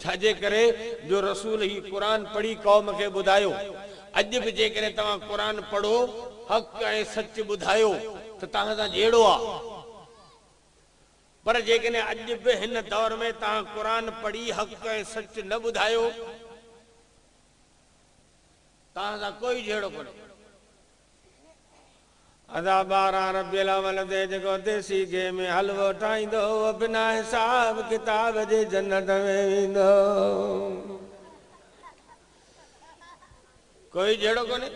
छाजे करे जो रसूल ही कुरान पढ़ी कौम के बुधायो। अज भी जे करे तवा कुरान पढ़ो हक ए सच बुधायो तो ता सा जेड़ो आ। पर जे कने अज भी हिन दौर में ता कुरान पढ़ी हक ए सच न बुधायो ता सा कोई जेड़ो कोने। अदा 12 रबियुल अव्वल दे जको देसी गे में हलवो ठाहींदो बिना हिसाब किताब जे जन्नत में वेंदो। कोई जेड़ो कोने।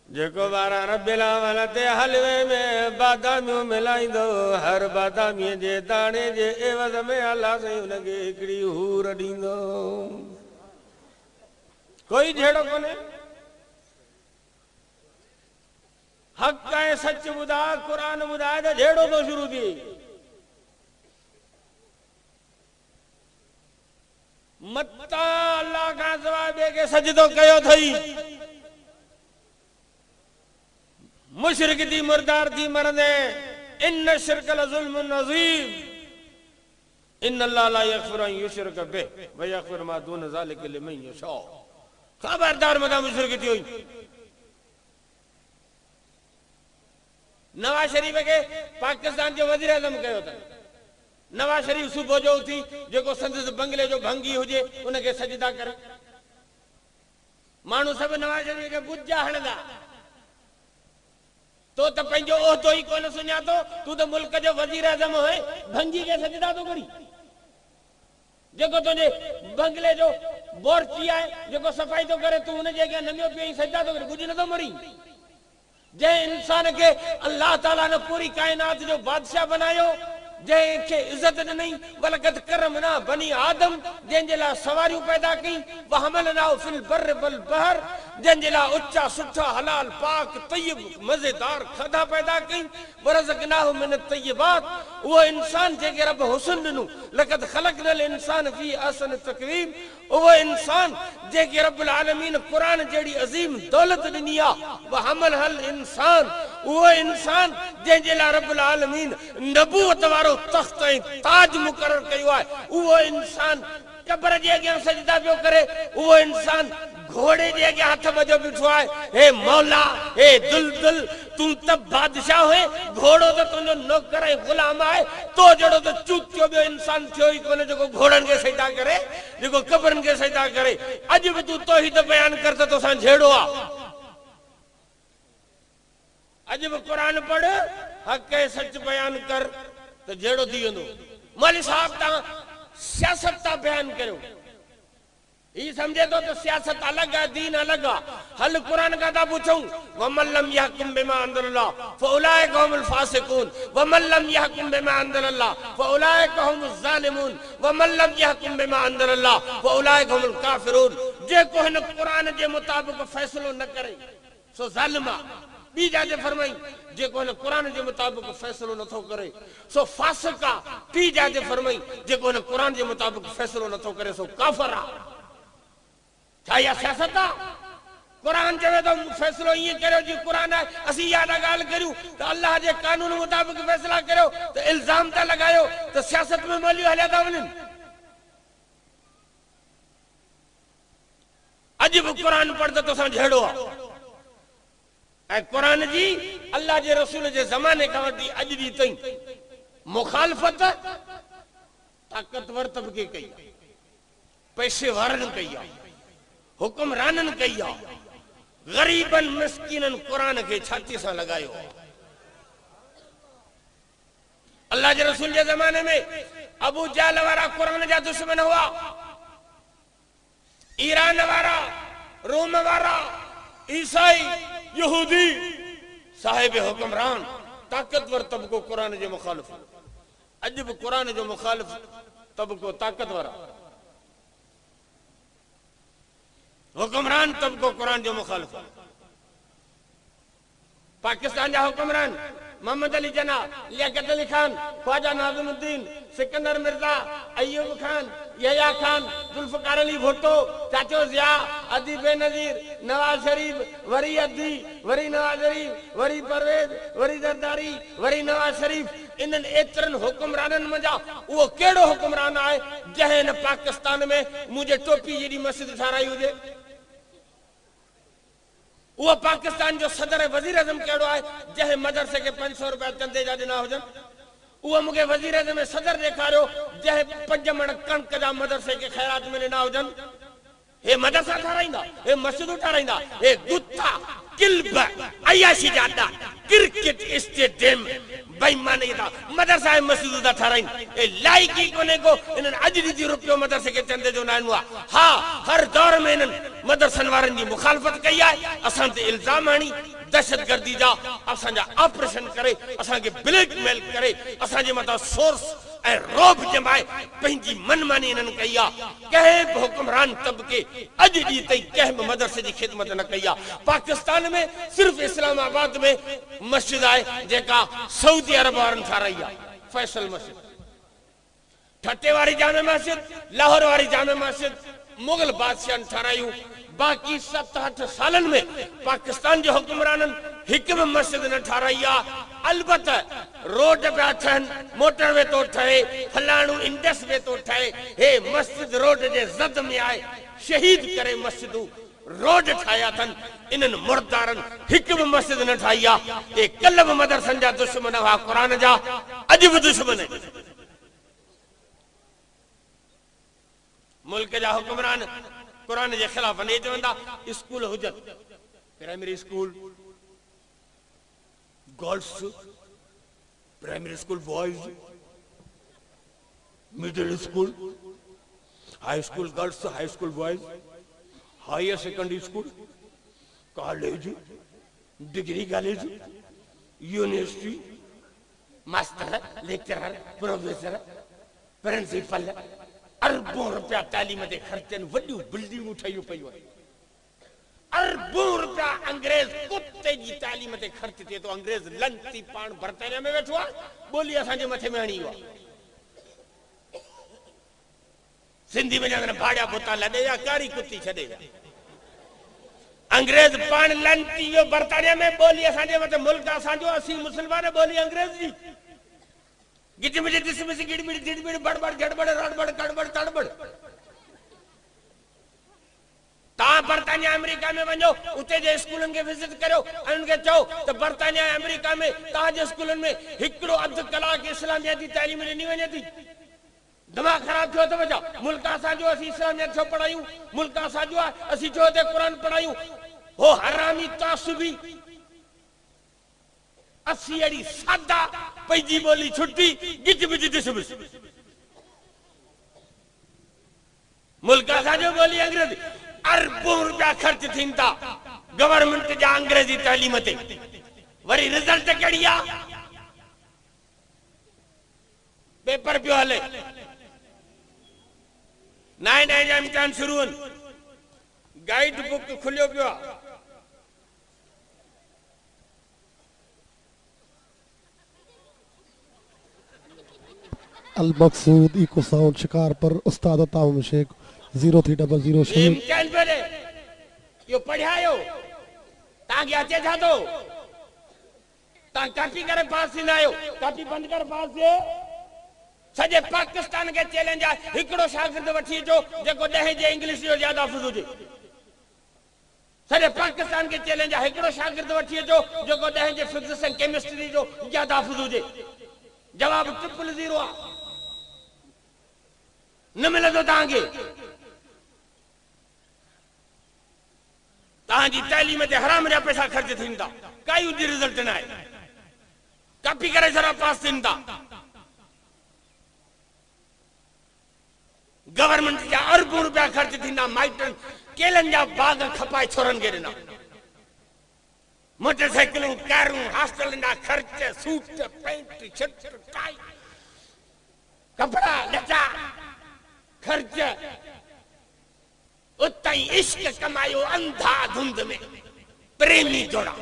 जेको 12 रबियुल अव्वल ते हलवे में बादामियूं मिलाईंदो हर बादामी जे दाणे जे एवज़ में अल्लाह से उनके हिकड़ी हूर ॾींदो। कोई जेड़ो कोने। हक ऐं सच बुधा कुरान बुधाए तो जेड़ो तो शुरू थी। मत्ता अल्लाह का जवाब दे के सजदो कयो थई। मुशरिक थी मुर्दार थी मरदे इन शिरक लजुल्मुन अज़ीम इन अल्लाह ला यग़फिरु अन युशरक बिहि व यग़फिरु मा दून ज़ालिका लिमन यशा। खबरदार मता मुशरिक थी हुई। नवाज शरीफ के पाकिस्तान जो वजीर आज़म कयो था। नवाज शरीफ सुबह जो उथी जो संदस बंगले जो भंगी हुजे उनके सजदा करे। मानू सब नवाज शरीफ के बुज्जा हणदा तो पंहिंजो ओहदो ही कोन सुञातो। तू तो मुल्क जो वजीर आज़म है भंगी के सजदा तो करी। जेको तुझे बंगले जो बोरची है जो सफाई तो करे तू उन जे नमियो पियो सजदा तो करे। बुझ न तो मरी। जे इंसान के अल्लाह ताला ने पूरी कायनात जो बादशाह बनायो जैसे इज्जत नहीं वलकद करमना बनी आदम जंजला सवारियों पैदा की वहमलना फिल बर्र वल बहर जंजला उच्चा सुठा हलाल पाक तय्यब मजेदार खाधा पैदा की वरज़क़नाहु मिन तय्यबात। वो इंसान जे रब हुस्न दिनु लकद खलक़नल इंसान फी अहसन तक़वीम। वो इंसान जे रब्बुल आलमीन कुरान जेड़ी अजीम दौलत दिनी आ वहमल हल इंसान। वो इंसान जंजला रब्बुल आलमीन नबूवत वारो तख्त ताज मुकर्रर कयो है। वो इंसान कब्र जे अगे सजदा पियो करे। वो इंसान घोड़े जे अगे हाथ बजो बिठो है। हे मौला हे दुलदुल तू तब बादशाह है घोड़ो तो तुझो नौकर है गुलाम है तो जड़ो तो चूतियो बि इंसान थियो ही कोने जो घोड़न के सजदा करे जो कब्रन के सजदा करे। अज भी तू तौहीद बयान कर तो सा झेड़ो आ। अज भी कुरान पढ़ हक सच बयान कर तो जेड़ो थी वेंदो। मौलवी साहब ता सियासत ता बयान करो ये समझे तो सियासत अलग है दीन अलग है। हल कुरान का ता पूछूं वमन लम यहकुम बिमा अंज़लल्लाह फउलाइका हुमुल फासिकून वमन लम यहकुम बिमा अंज़लल्लाह फउलाइका हुमुज़ ज़ालिमून वमन लम यहकुम बिमा अंज़लल्लाह फउलाइका हुमुल काफिरून। जे को इन कुरान के मुताबिक फैसलो न करे सो ज़ालिमा। बी जाजे फरमाई जे को कुरान के मुताबिक फैसलो नथो करे सो फासिका। टी जाजे फरमाई जे को कुरान के मुताबिक फैसलो नथो करे सो काफरा। छा या सियासत आ। कुरान चवे तो फैसलो ये करो जी कुरान है असी याद गाल करूं तो अल्लाह के कानून मुताबिक फैसला करो तो इल्जाम ता लगायो तो सियासत में मौलवी हलिया था वञनि। अज भी कुरान पढ़ तो सा झेड़ो आ। कुरान जी अल्लाह के रसूल के जमाने का वठी अज दी तई मुखालफत ताकतवर तबके कई पैसे वारन कई हुक्मरानन कई गरीबन मिस्किनन कुरान के छाती से लगायो। अल्लाह के रसूल के जमाने में अबू जहल वारा कुरान जा दुश्मन हुआ। ईरान वारा रोम वारा ईसाई यहूदी साहिब हुक्मरान ताकतवर तबको कुरान के मुखालिफ। अज भी कुरान जो मुखालिफ तबको ताकतवर हुक्मरान तबको कुरान जो मुखालिफ। पाकिस्तान जा हुक्मरान मोहम्मद अली जना लियाकत अली खान ख्वाजा नाज़िमुद्दीन सिकंदर मिर्जा अय्यूब खान यहया खान जुल्फकार अली भुट्टो चाचो जिया अदी बेनजीर नवाज शरीफ वरी अदी वरी नवाज शरीफ वरी परवेज वरी जरदारी वरी नवाज शरीफ इन्हनि एतिरनि हुकुमराननि मंझा उहो कहिड़ो हुकुमरान आहे जंहिं हिन पाकिस्तान में मुंहिंजे टोपी जेॾी मस्जिद ठाराई हुजे? उहो पाकिस्तान जो सदर ऐं वज़ीर आज़म कहिड़ो आहे जंहिं मदरसे खे 500 रुपया चंदे जा ॾिना हुजनि? उहो मूंखे वज़ीर आज़म में सदर ॾेखारियो जंहिं 5 मण कणक जा मदरसे खे ख़ैरात में ॾिना हुजनि? हे मदरसा ठाराईंदा, हे मस्जिदूं ठाराईंदा, हे गुत्था किल्ब अयाशी जा अड्डा क्रिकेट स्टेडियम बेईमानी दा मदरसा ऐं मस्जिदूं था ठाराइनि। हे लाइकी कोन्हे को इन्हनि अॼु ॾींहुं रुपयो मदरसे खे चंदे जो न आयो आहे। हा, हर दौर में इन्हनि मदरसनि वारनि जी मुखालफ़त कई आहे, असां ते इल्ज़ाम हणी दहशतगर्दी जा असांजा ऑपरेशन करे, असांखे ब्लैकमेल करे, असांजे मथां सोर्स ऐं रोब जमाए पंहिंजी मनमानी इन्हनि कई आहे। कंहिं बि हुकुमरान तबके अॼु ॾींहुं ताईं कंहिं बि मदरसे जी ख़िदमत न कई आहे। पाकिस्तान में सिर्फ़ु इस्लामाबाद में मस्जिद आहे जेका सऊदी अरब वारनि ठाराई आहे, फैसल मस्जिद। ठटे वारी जामे मस्जिद, लाहौर वारी जामे मस्जिद मुग़ल बादशाहनि ठारायूं। बाक़ी 7-8 सालनि में पाकिस्तान जे हुकुमराननि हिकु बि मस्जिद न ठाराई आहे। अलबत रोड पिया ठहनि, मोटरवे तो ठहे, फलाणो इंडस वे तो ठहे, हे मस्जिद रोड जे ज़द में आहे। शहीद करे मस्जिदूं रोड ठाहिया अथनि, इन्हनि मुर्दारनि हिकु बि मस्जिद न ठाही आहे। हे कल्ह बि मदरसनि जा दुश्मन हुआ, क़ुरान जा अॼु बि दुश्मन आहिनि। मुल्क जा हुकुमरान कुरान के खिलाफ नहीं चवंदा स्कूल हुजन, primary school girls, primary school boys, middle school, high school girls, high school boys, higher secondary school, college, degree college, university, master, lecturer, professor, principal, अरबों रुपया तालीम ते खर्चन, वड्डियूं बिल्डिंगूं ठहियूं पयूं आहिनि। अरबों रुपया अंग्रेज कुत्ते जी तालीम ते खर्च थिए थो। अंग्रेज लंती पाण बर्तानिया में वेठो आहे, ॿोली असांजे मथे में हणी आहे। सिंधी में चवंदा आहिनि भाड़िया भुता लॾे या कारी कुत्ती छॾे। अंग्रेज पाण लंती जो बर्तानिया में, ॿोली असांजे मथे, मुल्क असांजो, असीं मुस्लमान, ॿोली अंग्रेज जी। गिटमिटी डिसमिसी गिड़मिड़ी दिड़मिड़ी बड़बड़ गड़बड़ रड़बड़ गड़बड़ तड़बड़। तव्हां बर्तानिया अमेरिका में वञो, उते जे स्कूलनि खे विज़िट करियो ऐं उनखे चओ त बर्तानिया अमेरिका में तव्हांजे स्कूलनि में हिकिड़ो अधु कलाक इस्लामिया जी तालीम ॾिनी वञे थी। दिमाग़ ख़राब थियो अथव छा? मुल्क असांजो, असीं इस्लामिया छो पढ़ायूं? मुल्क असांजो आहे, असीं छो हिते क़ुरान पढ़ायूं? हो हरामी तासुबी असी अड़ी सादा पैजी बोली छुट्टी गिच बिच डिसमिस। मुल्क असांजो, बोली अंग्रेजी। अरबों रुपया खर्च थींदा गवर्नमेंट जा अंग्रेजी तालीम ते, वरी रिजल्ट कहिड़ी आहे? पेपर पियो हले, नए नए जा इम्तिहान शुरू आहिनि, गाइड बुक खुलियो पियो आहे। अल मकसूद इको साउंड शिकार पर उस्ताद ताउम शेख 0300 शेख इम्तिहान पे यो पढ़ायो ताकि अचे छा तो ता कॉपी करे पास थींदा आहियो, कॉपी बंद कर पास थिए। सॼे पाकिस्तान के चैलेंज आहे हिकिड़ो शागिर्द वठी अचो जेको 10 जे इंग्लिश जो ज्यादा हाफ़िज़ हुजे। सॼे पाकिस्तान के चैलेंज आहे हिकिड़ो शागिर्द वठी अचो जेको 10 जे फिजिक्स ऐं केमिस्ट्री जो ज्यादा हाफ़िज़ हुजे। जवाब 000 आहे, न मिलंदो तव्हांखे। तव्हांजी तालीम ते हराम जा पैसा ख़र्च थींदा, काई उजी रिज़ल्ट न आहे। कॉपी करे जरा पास थींदा। गवर्नमेंट जा अरबों रुपया खर्च थींदा, माइटनि केलनि जा बाग खपाए छोरनि खे ॾिना। मोटरसाइकिलूं, कारूं, हॉस्टलनि जा ख़र्च, सूट, पैंट, शर्ट, टाई, कपड़ा लटा खर्च, उताई इश्क कमायो अंधा धुंध में, प्रेमी जोड़ा।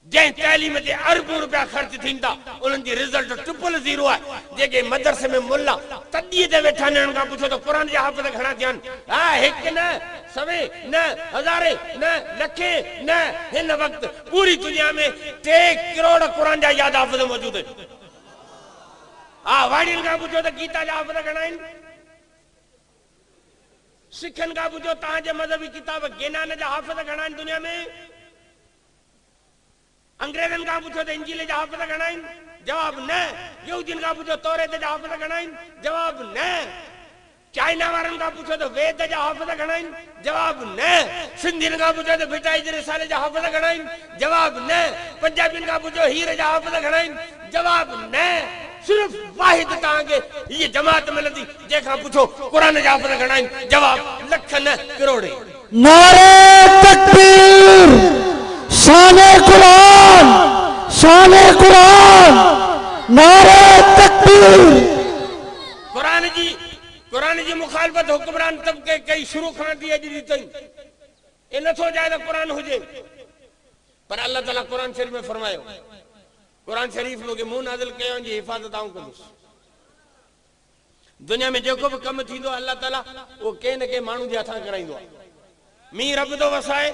जंहिं तैलीम ते अरबों रुपया ख़र्च थींदा उन्हनि जी रिज़ल्ट 000 आहे। जेके मदरसे में मुल्ला तॾीअ ते वेठा आहिनि उन्हनि खां पुछो त क़ुर जा हाफ़िज़ घणा थिया आहिनि? हा, हिकु न, सवे न, हज़ारे न, लखे न। हिन वक़्तु पूरी दुनिया में 3 करोड़ क़ुर जा याद हाफ़िज़ मौजूद आहिनि। हा, वाड़ियुनि खां पुछो त गीता जा हाफ़िज़ घणा आहिनि? सिखनि खां पुछो तव्हांजे मज़हबी किताब गिनान जा हाफ़िज़ घणा आहिनि दुनिया में? अंग्रेजन का पूछो तो इंजील जा हाफ़िज़ घणा आहिनि? जवाब न। यहूदियुनि खां पुछो तौरेत जा हाफ़िज़ घणा आहिनि? जवाब न। चाइना वारनि खां पुछो तो वेद जा हाफ़िज़ घणा आहिनि? जवाब न। सिंधियुनि खां पुछो तो भिटाई जे रिसाले जा हाफ़िज़ घणा आहिनि? जवाब न। पंजाबियुनि खां पुछो हीर जा हाफ़िज़ घणा आहिनि? जवाब न। सिर्फ वाहिद तव्हांखे ये जमात मिलंदी जंहिंखां पुछो क़ुर जा हाफ़िज़ घणा आहिनि? जवाब लख न करोड़े। नारे तकबीर, शाने कुरान, शाने कुरान, नारे तकबीर। कुरान जी मुखालफत हुक्मरान तबके कई शुरू खां थी अॼु ॾींहुं ताईं। ये नथो चाहे त कुरान हुजे, पर अल्लाह ताला कुरान शरीफ में फरमायो, कुरान शरीफ मूंखे मूं नाज़िल कयो जी हिफ़ाज़त आऊं कंदुसि। दुनिया में जेको बि कमु थींदो अल्लाह ताला उहो कंहिं न कंहिं माण्हू जे हथां कराईंदो आहे। मींहुं रब थो वसाए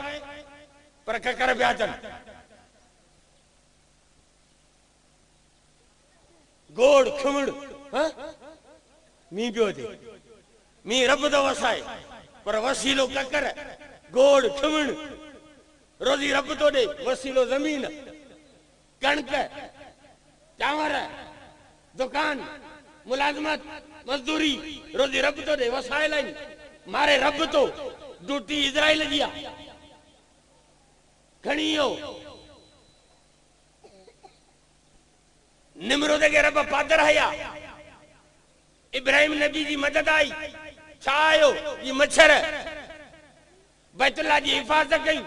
पर ककर पिया अचनि, गोड़ खिमड़ मींहुं पियो अचे। मींहुं रब थो वसाए पर वसीलो ककर, गोड़ खिमड़। रोज़ी रब थो ॾे, वसीलो ज़मीन, कणक, चांवर, दुकान, मुलाज़मत, मजदूरी। रोज़ी रब थो ॾे, वसाइल आहिनि, मारे रब थो। ड्यूटी इज़राइल जी आहे, खणी वियो। निमरूद खे रब पादर हया, इब्राहिम नबी जी मदद आई। छा आयो? ये मच्छर बैतुल्लाह जी हिफ़ाज़त कई।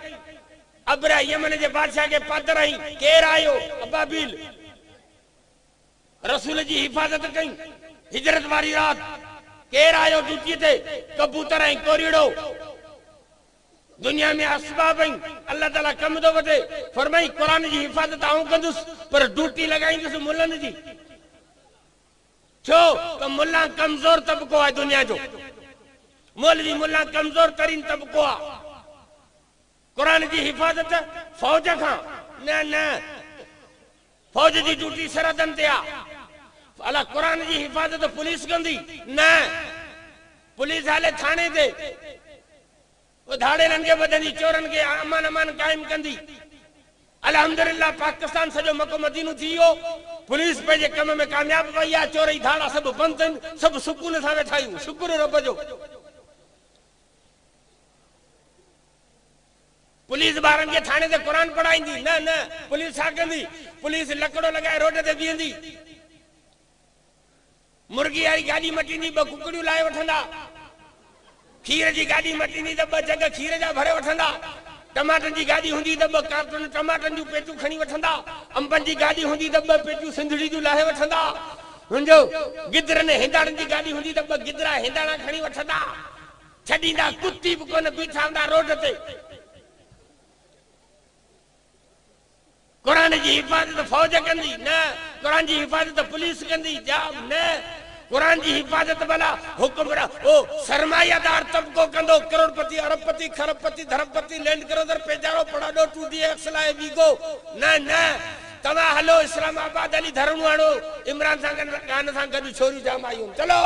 अब्रा यमन जे बादशाह के पादर आई। केर आयो? अबाबिल। रसूल जी हिफ़ाज़त कई। हिजरत वारी रात केर आयो ड्यूटी ते? कबूतर ऐं कोरीड़ो। दुनिया में असबाब आहिनि, अल्लाह ताला कम थो वठे। फरमाई कुरान जी हिफ़ाज़त आऊं कंदुसि, पर ड्यूटी लॻाईंदुसि मुल्लनि जी। छो त मुल्ला कमज़ोर तबिको आहे दुनिया जो। मौलवी मुल्ला कमज़ोर तरीन तबिको आहे। कुरान जी हिफ़ाज़त फौज खां न, फौज जी ड्यूटी सरहदनि ते आहे। अला कुरान जी हिफ़ाज़त पुलिस कंदी? न, पुलिस हाले थाणे ते, वो धाड़ेलनि खे ॿधंदी, चोरनि खे अमान अमान क़ाइम कंदी। अल्हम्दुलिल्लाह पाकिस्तान सॼो मको मदीनो थी वियो। पुलिस पंहिंजे कम में कामयाब वई आहे। चोरई धाड़ा सभु बंदि आहिनि, सभु सुकून सां वेठा आहियूं। शुक्र रब जो। पुलिस ॿारनि खे थाणे ते क़ुरान पढ़ाईंदी? न, पुलिस छा कंदी? पुलिस लकड़ो लॻाए रोड ते बीहंदी, मुर्गी वारी गाॾी मटींदी, 2 कुकड़ियूं लाहे वठंदा। खीर जी गाॾी मटींदी त 2 जग खीर जा भरे वठंदा। टमाटनि जी गाॾी हूंदी त 2 कार्टन टमाटनि जूं पेटियूं खणी वठंदा। अंबनि जी गाॾी हूंदी त 2 पेटियूं सिंधड़ी जूं लाहे वठंदा। मुंहिंजो गिदरनि हिंदाड़नि जी गाॾी हूंदी त 2 गिदरा हिंदाड़ा खणी वठंदा। छॾींदा कुत्ती बि कोन बीठा हूंदा रोड ते। कुरान जी हिफ़ाज़त फौज कंदी? न, कुरान जी हिफ़ाज़त पुलिस कंदी? जवाब न। कुरान जी हिफ़ाज़त भला हुक्मरान ओ सरमायादार तबिको कंदो। करोड़पति, अरबपति, खरबपति, धरमपति, लैंड क्रूज़र, पेजारो, पड़ाडो, 2D एक्सलाए वीगो। न, तव्हां हलो इस्लामाबाद हली धरणो हणो। इमरान सां गान सां गॾु छोरियूं जाम आयूं। चलो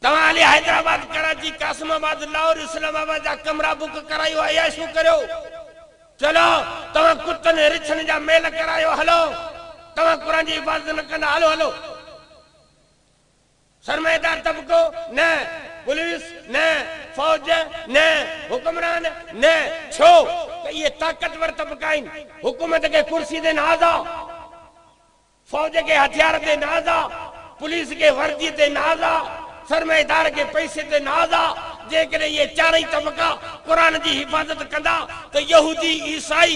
तव्हां हली हैदराबाद, कराची, कासिमाबाद, लाहौर, इस्लामाबाद जा कमरा बुक करायो, अयाशू करियो। चलो तव्हां कुतनि रिछनि जा मेल करायो। हलो तव्हां कुरान जी हिफ़ाज़त न कंदा? हलो सरमाएदार तबिको? न, पुलिस न, फौज न, हुक्मरान न। छो त इहे ताक़तवर तबिका आहिनि। हुकूमत खे कुर्सी ते नाज़ आहे, फौज के हथियार ते नाज़ आहे, पुलिस के वर्दी ते नाज़ आहे, सरमाएदार के पैसे ते नाज़ आहे, जेकॾहिं ये चारई तबका कुरान जी हिफ़ाज़त कंदा त यहूदी ईसाई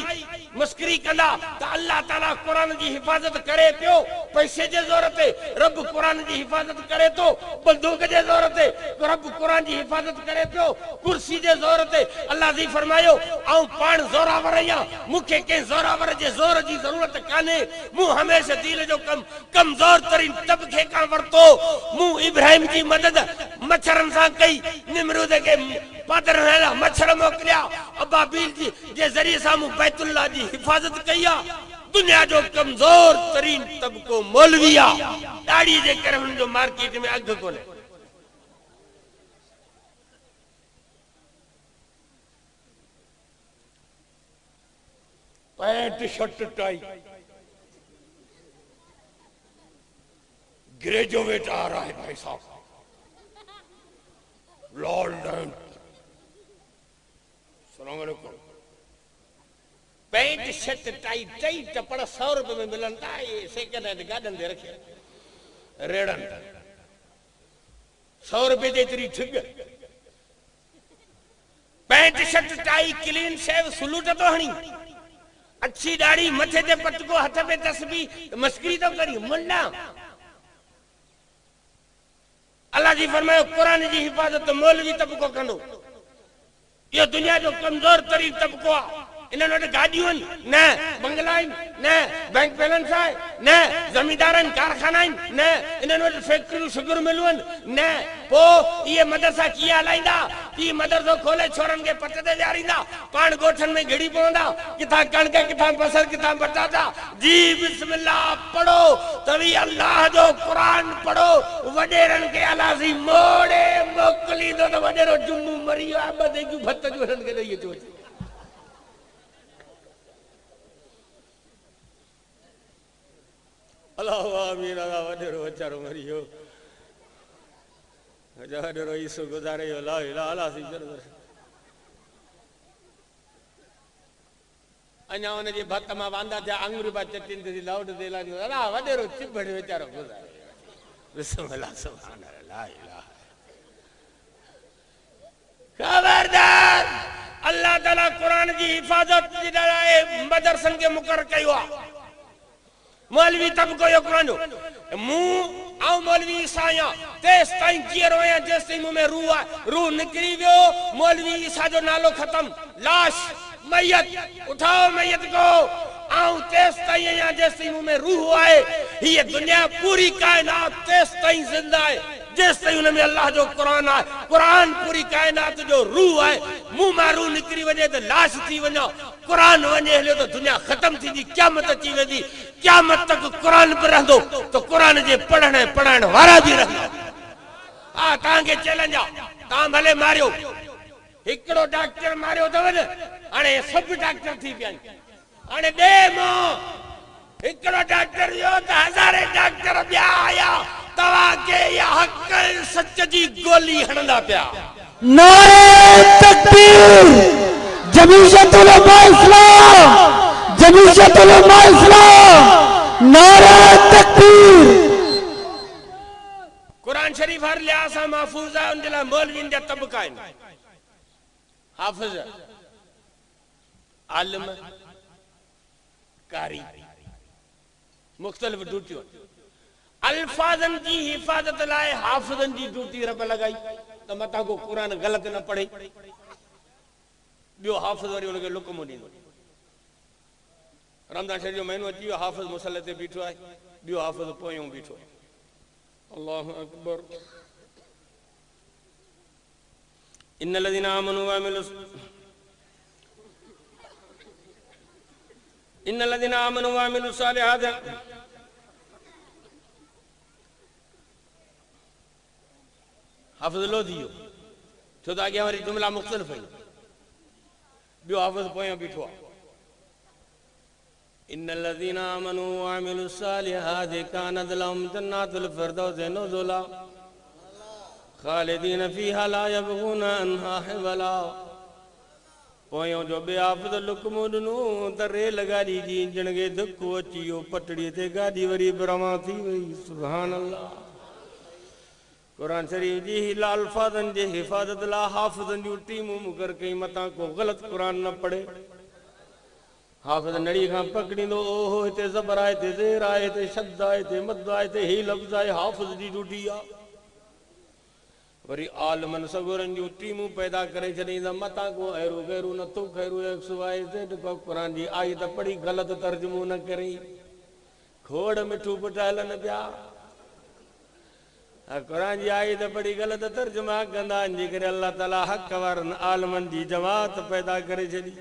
मस्करी कंदा त अल्लाह ताला कुरान जी हिफ़ाज़त करे पियो पैसे जे ज़ोर ते, रब कुरान जी हिफ़ाज़त करे तो बंदूक जे ज़ोर ते, रब कुरान जी हिफ़ाज़त करे पियो कुर्सी जे ज़ोर ते। अल्लाह जी फरमायो आऊं पाण ज़ोरावर आहियां, मूंखे कंहिं ज़ोरावर जे ज़ोर जी ज़रूरत कान्हे। मूं हमेशह दीन जो कमज़ोर तरीन तबके खां वरितो। मूं इब्राहिम जी मदद मच्छरनि सां कई, निमरूद खे पादर हणण मच्छर मोकिलिया, अबाबील जी जे ज़रिए सां मूं बैतुल्लाह जी हिफ़ाज़त कई आहे। दुनिया जो कमज़ोर तरीन तबको मौलवी आहे, ॾाढ़ी जे करे हुन जो मार्केट में अघु कोन्हे। पैंट शर्ट टाई ग्रेजुएट आ रहा है भाई साहब, लॉन्डन। सलाम अलैकुम। पैंट शर्ट टाई टई टपड़ 100 रुपए में मिलन था। ये सेकंड हैंड गार्डन दे रखे रेड़न 100 रुपए जे इतनी ठिग। Pant shirt tie clean shave salute तो हणी, अच्छी दाढ़ी मथे ते पटको, हथ पे तस्बीह, मस्करी तो करी मुंडा। अल्लाह जी फरमायो कुरान जी हिफाजत मौलवी तबको कंदो। ये दुनिया जो कमजोर तरीन तबको आहे। इन्हनि वटि गाॾियूं आहिनि न, बंगला आहिनि न, बैंक बैलेंस आहे न, ज़मींदार आहिनि, कारखाना आहिनि न, इन्हनि वटि फैक्ट्रियूं शुगर मिलूं आहिनि न। पोइ इहे मदरसा कीअं हलाईंदा? की मदरसो खोले छोरनि खे पट ते ॾियारींदा, पाण ॻोठनि में घिड़ी पवंदा, किथां कणिक, किथां बसर, किथां पटाटा। जी बिस्मिल्लाह पढ़ो, तवी अल्लाह जो क़ुरान पढ़ो, वॾेरनि खे अलासी मोड़े मोकिलींदो त वॾेरो जुम्मू मरी वियो आहे, ॿ देगियूं भत जूं हुननि खे ॾेई अचो। अल्लाह आमीन। अल्लाह वॾेरो वीचारो मरी वियो, वॾेरो ईसो गुज़ारे वियो। ला इलाहा अलासी अञा हुनजे भत मां वांदा थिया, आङुर बा चटीन ते लाउड दे लाॻियो। अल्लाह वॾेरो चिबड़ वीचारो गुज़ारे वियो। बिस्मिल्लाह सुभान अल्लाह ला इलाहा। खबरदार, अल्लाह ताला कुरान जी हिफाज़त जे लाइ मदरसनि खे मुक़रर कयो आहे। मौलवी तबको यो कुरान जो मुंह आऊं मौलवी ईसा आहियां, तेस ताईं जीअरो आहियां जेसि ताईं मुंह में रूह आहे। रूह निकिरी वियो, मौलवी ईसा जो नालो ख़तम। लाश मैयत, उठाओ मैयत को, आऊं तेस ताईं आहियां जेसि ताईं मुंह में रूह आहे। हीअ दुनिया पूरी कायनात तेस ताईं ज़िंदा आहे जेसि ताईं हुन में अल्लाह जो कुरान आहे। कुरान पूरी कायनात जो रूह आहे। मुंह मां रूह निकिरी वञे त लाश थी वञो, कुरान वञे हलियो त दुनिया ख़तम थींदी, क़यामत अची वेंदी। क़यामत तक कुरान बि रहंदो त कुरान जे पढ़ण ऐं पढ़ाइण वारा बि रहंदा। हा, तव्हांखे चैलेंज आहे, तव्हां भले मारियो, हिकिड़ो डॉक्टर मारियो अथव न, हाणे सभु डॉक्टर थी पिया आहिनि। हाणे ॾे मों हिकिड़ो डॉक्टर वियो त हज़ारे डॉक्टर ॿिया आया, तव्हांखे इहा हक़ सच जी गोली हणंदा पिया। नारे तकबीर, जमीयत उलमा इस्लाम, जमीयत उलमा इस्लाम, नारे तकबीर। कुरान शरीफ हर लिहाज़ सां महफूज़ आहे, उन जे लाइ मौलवियुनि जा तबका आहिनि। हाफ़िज़, आलिम, कारी, मुख़्तलिफ़ ड्यूटियूं। अल्फाज़नि जी हिफ़ाज़त लाइ हाफ़िज़नि जी ड्यूटी रब लॻाई त मथां को क़ुरान ग़लति न पढ़े। ॿियो हाफ़िज़ वरी हुनखे लुकमो ॾींदो। रमज़ान शरीफ़ जो महीनो अची वियो, हाफ़िज़ मुसले ते बीठो आहे, ॿियो हाफ़िज़ पोयों बीठो आहे। अल्लाहु अकबर। इन्नल्लज़ीना आमनू व अमिलुस सालिहात हाफ़िज़ लो थी वियो, छो त अॻियां वरी जुमिला मुख़्तलिफ़ आहिनि। ॿियो हाफ़िज़ पोयों बीठो आहे। इन्नल्लज़ीना आमनू व अमिलुस सालिहात कानत लहुम जन्नातुल फ़िरदौस नुज़ुला ख़ालिदीन फ़ीहा ला यबग़ूना अन्हा हिवला। पोयों जो बे हाफ़िज़ लुकमो ॾिनो त रेल गाॾी जी इंजण खे धक्को अची वियो, पटड़ीअ ते गाॾी वरी रवां थी वई। सुभान अल्लाह। कुरान शरीफ जी अल्फाज़न जे हिफ़ाज़त ला हाफ़िज़न जूं टीमूं मुक़ररु कई मतां को ग़लत कुरान न पढ़े। हाफ़िज़ नड़ी खां पकड़ींदो ओहो हिते ज़बर आहे, हिते ज़ेर आहे, हिते शद आहे, हिते मद आहे, हिते ही लफ़्ज़ आहे, हाफ़िज़ जी ड्यूटी आहे। वरी आलमन सगोरन जूं टीमूं पैदा करे छॾींदा मतां को अहिड़ो गैरू न तू खैरू एक्स वाई ज़ेड कुरान जी आई त पढ़ी ग़लति तर्जुमो न करे खोड़ मिठू पुटाइलनि पिया। कुरान जी आई त पढ़ी ग़लति तर्जुमा कंदा आहिनि, जे करे अल्लाह ताला हक़ वारनि आलमनि जी जमात पैदा करे छॾी।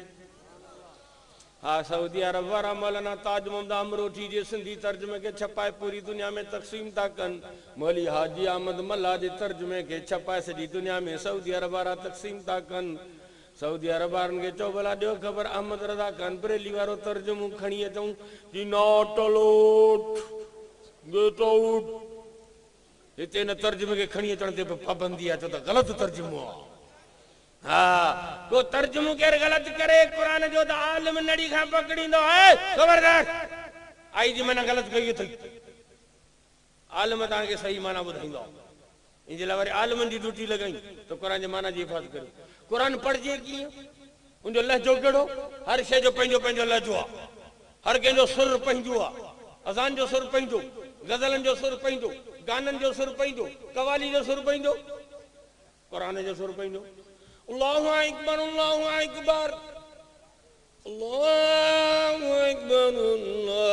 हा सऊदी अरब वारा मौलाना ताज मुहम्मद अमरोठी जे सिंधी तर्जुमे खे छपाए पूरी दुनिया में तक़सीम था कनि। मौली हाजी अहमद मल्ला जे तर्जुमे खे छपाए सॼी दुनिया में सऊदी अरब वारा तक़सीम था कनि। सऊदी अरब वारनि खे चओ भला ॾियो ख़बर अहमद रज़ा ख़ान बरेली वारो तर्जुमो खणी अचूं जी नॉट अलाउड गेट आउट। हिते हिन तर्जुमे खे खणी अचण ते पाबंदी आहे, छो त ग़लति तर्जुमो आहे। हाँ को तर्जुमो केर गलत करे कुरान जो त आलिम नड़ी खां पकड़ींदो है खबरदार आई जी मना गलत कई थई। आलिम तव्हांखे सही माना ॿुधाईंदो। इन जे लाइ वरी आलिमनि जी ड्यूटी लॻाई त कुरान जे माना जी हिफ़ाज़त करे। कुरान पढ़जे कीअं, उनजो लहजो कहिड़ो, हर शइ जो पंहिंजो पंहिंजो लहजो आहे, हर कंहिंजो सुर पंहिंजो आहे। अज़ान जो सुर पंहिंजो, गज़लनि जो सुर पंहिंजो, गाननि जो सुर पंहिंजो, कवाली जो सुर पंहिंजो, कुरान जो सुर पंहिंजो। अल्लाहु अकबर अल्लाहु अकबर अल्लाहु अकबर अल्लाहु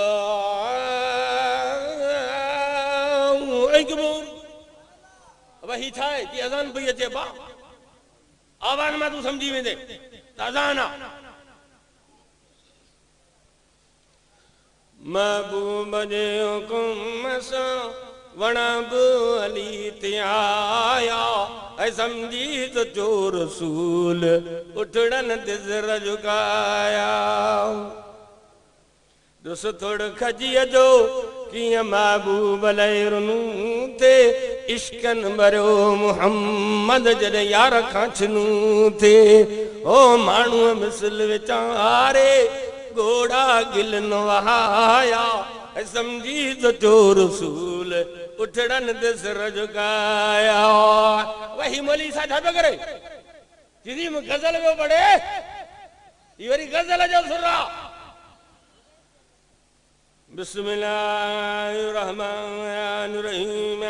अकबर। अब ही छा आहे कि अज़ान पई अचे बा आवाज़ मां तूं सम्झी वेंदे त अज़ान आहे। महबूब जे हुकुम सां वणब अली ते आया ऐं सम्झी त जो रसूल उठड़न ते ज़र झुकाया। ॾिस थोड़ खजीअ जो कीअं महबूब लहरुनू थे इश्कन भरियो मुहम्मद जॾहिं यार खां छिनू थे ओ माण्हूअ मिसल विचारे घोड़ा गिलन वहाया ऐं सम्झी त जो रसूल उठड़न ते सिर झुकाया। वही मौली सा छा पियो करे दीदी में गज़ल पियो पढ़े, ये वरी गज़ल जो सुर आहे। बिस्मिल्लाहिर रहमानिर रहीम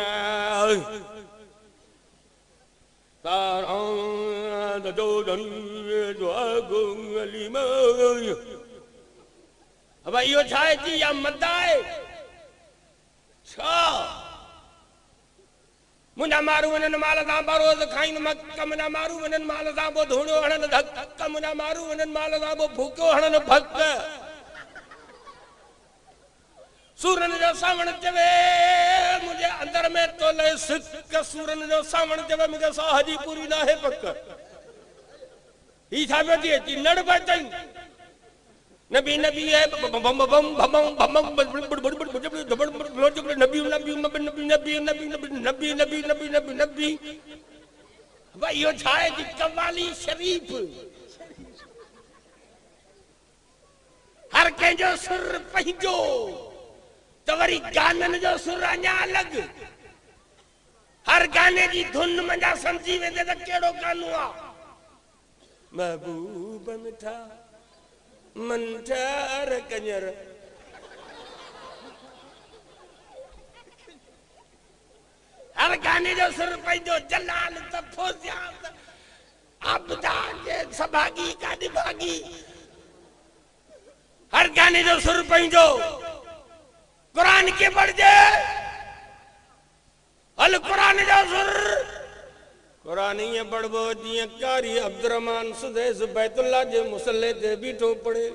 तारा दो जनी जो अगली में। अब इहो छा आहे जी या मद आहे छा? मुंहिंजा मारू वञनि माल सां बरोज़ खाईनि मक, मुंहिंजा मारू वञनि माल सां पोइ धूणियो हणनि धक, मुंहिंजा मारू वञनि माल सां पोइ फूकियो हणनि भक। सूरन जो सावण चवे मुंहिंजे अंदर में तोले सिक, सूरन जो सावण चवे मुंहिंजे साह जी पूरी न आहे पक। ही छा पियो थिए कि नड़ पई नबी नबी है बम बम बम बम बम नबी नबी नबी नबी नबी नबी नबी नबी नबी नबी। भाई यो छा आहे कि कवाली शरीफ हर कंहिंजो सुर पंहिंजो त वरी गाननि जो सुर अञा अलॻि। हर गाने जी धुन मंझा सम्झी वेंदे त कहिड़ो गानो आहे। महबूब मिठा मंठार कंजर हर गाने जो सुर पंहिंजो जलाल त फौजियात आबदा जे सभागी का दिभागी। हर गाने जो सुर पंहिंजो। कुरान के पढ़जे हल कुरान जो सुर कुरान ये पढ़बो जीअं कारी अब्दुरहमान सुदेस बैतुल्ला जे मुसल्ले ते बीठो पढ़े।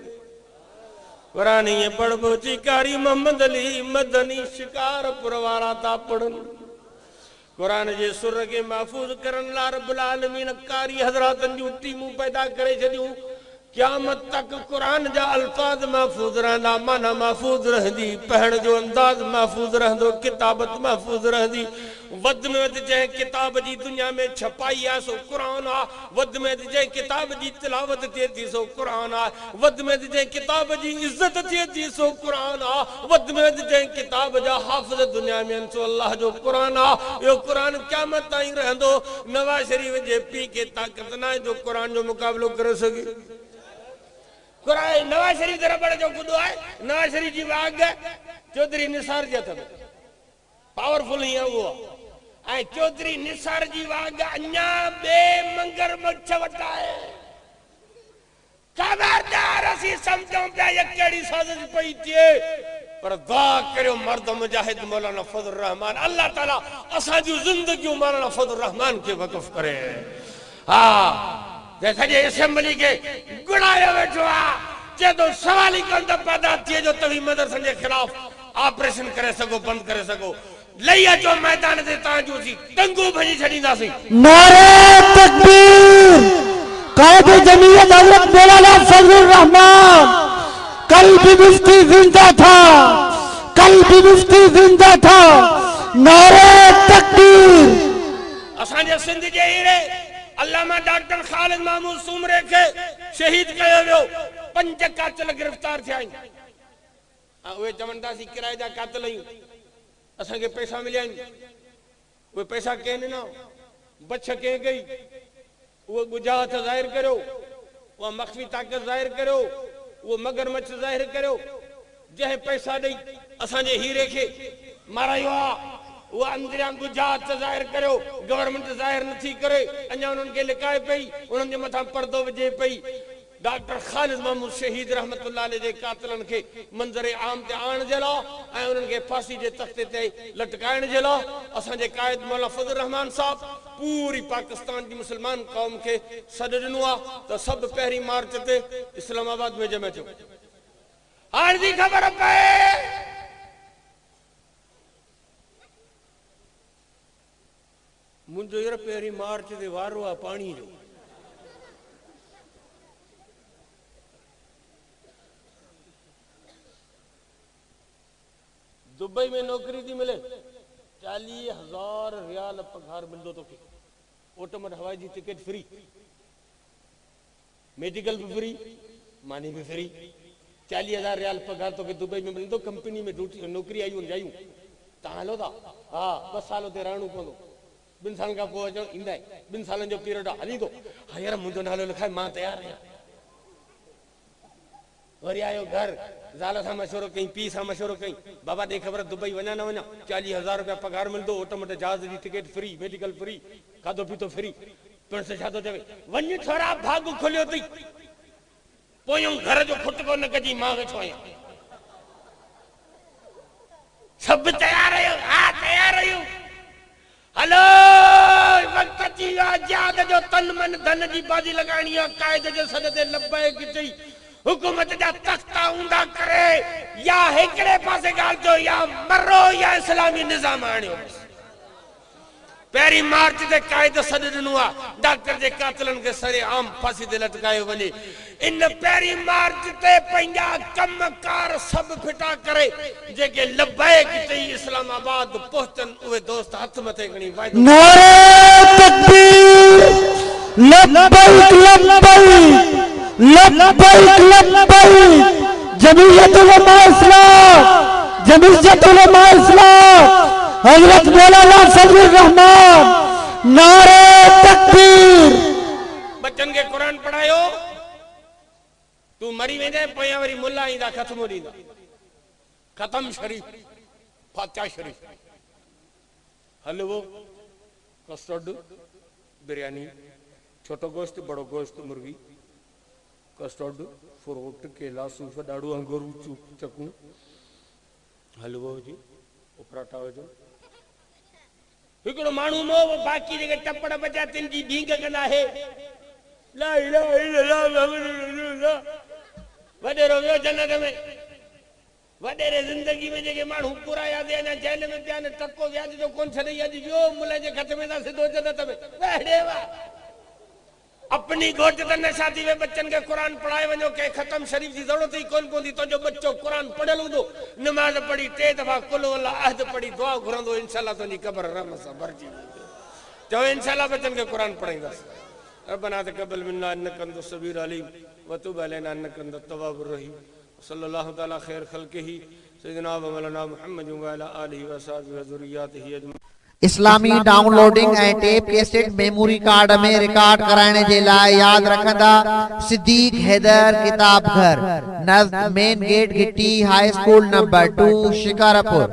कुरान ये पढ़बो जी कारी मोहम्मद अली मदनी शिकारपुर वारा था पढ़न। कुरान जे सुर के महफूज करन ला रब्बुल आलमीन कारी हजरातन जूं टीमूं पैदा करे छॾियूं। क़यामत तक कुरान जा अल्फाज महफूज रहंदा, माना महफूज रहंदी, पढ़ण जो अंदाज महफूज रहंदो, किताबत महफूज रहंदी। वध में वध जंहिं किताब जी दुनिया में छपाई आहे सो क़ुरान आहे। वध में वध जंहिं किताब जी तिलावत थिए थी सो क़ुरान आहे। वध में वध जंहिं किताब जी इज़त थिए थी सो क़ुरान आहे। वध में वध जंहिं किताब जा हाफ़िज़ दुनिया में आहिनि सो अल्लाह जो क़ुरान आहे। इहो क़ुरान क़यामत ताईं रहंदो। नवाज़ शरीफ़ जे पीउ खे ताक़त न आहे जो क़ुरान जो मुक़ाबिलो करे सघे। क़ुरान नवाज़ शरीफ़ जे रबड़ जो गुॾो आहे। नवाज़ शरीफ़ जी वाग चौधरी निसार जे हथ में पावरफुल ही है वो। ऐं चौधरी निसार जी वाग अञा बे मगरमच्छ वटा है। खबरदार असी समझूं पिया ये कहिड़ी साज़िश पई थिए पर दुआ करियो मर्द मुजाहिद मौलाना फज़ल रहमान अल्लाह ताला असां जूं ज़िंदगियूं मौलाना फज़ल रहमान के वक़फ़ करे। हाँ जैसे जे असेंबली के गुड़ायो वेठो आ जे तो सवाल ही कोन पैदा थिए जो तवी मदरसनि जे खिलाफ ऑपरेशन करे सको बंद करे सको। लई अचो मैदान ते तांजो सी टंगू भजी छडींदासी। नारे तकबीर। कायद जमीयत हजरत मौलाना फजलुर रहमान कल भी मुफ्ती जिंदा था, कल भी मुफ्ती जिंदा था। नारे तकबीर। असां जे सिंध जे हीरे अल्लामा डॉक्टर खालिद महमूद सुमरे के शहीद कयो वियो। 5 कातिल गिरफ्तार थिया आहिनि। उहे चवंदासीं किराए जा कातिल आहियूं असांखे पैसा मिलिया आहिनि। उहे पैसा कंहिं ॾिना बछ कंहिं कई उहो गुजाहत ज़ाहिर करियो उहा मख़फ़ी ताक़त ज़ाहिर करियो उहो मगरमच्छ ज़ाहिर करियो जंहिं पैसा ॾेई असांजे हीरे खे मारायो आहे उहा अंदरियां गुजाहत ज़ाहिर करियो। गवर्नमेंट ज़ाहिर नथी करे अञा उन्हनि खे लिकाए पई उन्हनि जे मथां पर्दो विझे पई। डॉक्टर खालिद महमूद शहीद रहमतुल्लाह अलैह जे कातिलनि खे मंज़र आम ते आणण जे लाइ ऐं उन्हनि खे फांसी जे तख़्ते ते लटकाइण जे लाइ असांजे क़ाइद मौलाना फज़ल रहमान साहब पूरी पाकिस्तान जी मुस्लमान क़ौम खे सॾु ॾिनो आहे त सभु पहिरीं मार्च ते इस्लामाबाद में जमे अचो। हाणे जी ख़बर पए मुंहिंजो यार पहिरीं मार्च ते वारो आहे पाणी जो। दुबई में नौकरी थी मिले 40,000 रियाल पगार मिलंदो तोखे। ओटोमट हवाई जी टिकट फ्री, मेडिकल भी फ्री, मानी भी फ्री। 40,000 रियाल पगार तोखे दुबई में मिलंदो। कंपनी में ड्यूटी नौकरी आयूं जायूं तव्हां हलो था। हा 2 साल उते रहणो पवंदो। 2 साल खां पोइ अचो ईंदा 2 सालनि जो पीरियड हली थो। हा यार मुंहिंजो नालो लिखाए मां तयारु आहियां। वरी आयो घर ज़ाल सां मशवरो कई पीउ सां मशवरो कई बाबा ॾे ख़बर दुबई वञा न वञा। 40,000 रुपया पगार मिलंदो। ऑटोमोट जहाज जी टिकट फ्री, मेडिकल फ्री, खाधो पीतो फ्री। पिण से छा थो चवे वञ थोरा भाग खोलियो अथई पोयूं घर जो खुटको न कजी मां वेठो आहियां। सभु तयारु आहियो? हा तयारु आहियूं। हलो वक़्तु अची वियो आहे जिहाद जो तन मन धन जी बाजी लॻाइणी आहे। क़ाइद जे सॾ ते लब्बैक चई हुकूमत जा तख्ता ऊंधा करे या हिकिड़े पासे ॻाल्हि जो या मरो या इस्लामी निज़ाम आणियो। पहिरीं मार्च ते क़ाइद सॾु ॾिनो आहे डॉक्टर जे कातिलनि खे सरे आम फांसी ते लटकायो वञे। इन पहिरीं मार्च ते पंहिंजा कमकार सभु फिटा करे जेके लब्बैक चई इस्लामाबाद पहुचनि उहे दोस्त हथ मथे खणी वाइदो। नारे तकबीर। लब्बैक लब्बैक लब्बैक लब्बैक। जमीयत उलमा इस्लाम, जमीयत उलमा इस्लाम हजरत मौलाना फजलुर रहमान। नारे तकबीर। बच्चन के कुरान पढ़ायो तू मरी वेंदे पोयां वरी मुल्ला ईंदा ख़त्म ॾींदा। ख़त्म शरीफ फातिहा शरीफ हलवो कस्टर्ड बिरयानी छोटो गोश्त बड़ो गोश्त मुर्गी कस्टर्ड फ्रूट केला सूफ ॾाढो अंगूर चकू हलवो हुजे पराठा हुजनि। हिकिड़ो माण्हू मो बाक़ी जेके टपड़ बचा तिन जी ढींग कंदा आहे ला इलाहा इल्लल्लाह मुहम्मदुर रसूलुल्लाह। वॾेरो वियो जन्नत में। वॾेरे ज़िंदगी में जेके माण्हू पूरा यादि अञा जेल में पिया आहिनि टको व्याज जो कोन छॾई अॼु वियो मुल्ह जे खत में था सिधो जन्नत में। अपनी घोट तने शादी में बच्चन के कुरान पढ़ाए वनो के खत्म शरीफ जी जरूरत ही कौन पौंदी तो जो बच्चो कुरान पढ़ल हूंदो नमाज पढ़ी 3 दफा कुल वल्ला अहद पढ़ी दुआ घुरंदो इंशाल्लाह तो नी कब्र रहम सा भरजी तो इंशाल्लाह बच्चन के कुरान पढ़ाईंदा रब्बना तक़ब्बल मिन्ना इन्नका अंतस सबीर अलीम व तुब अलैना इन्नका अंतत तव्वाबुर रहीम सल्लल्लाहु तआला खैर खल्क़िही सय्यिदना व मौलाना मुहम्मद व अला आलिहि व सहाबिहि व ज़ुर्रिय्यतिहि अजमईन। इस्लामी डाउनलोडिंग ऐं टेप कैसेट मेमोरी कार्ड में रिकॉर्ड कराइण जे लाइ याद रखंदा सिद्दीक हैदर किताब घर नज़द मेन गेट गिट्टी हाई स्कूल नंबर 2 शिकारपुर।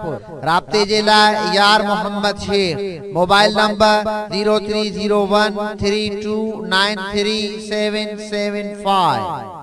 राब्ते जे लाइ यार मोहम्मद शेख मोबाइल नंबर 03013293775।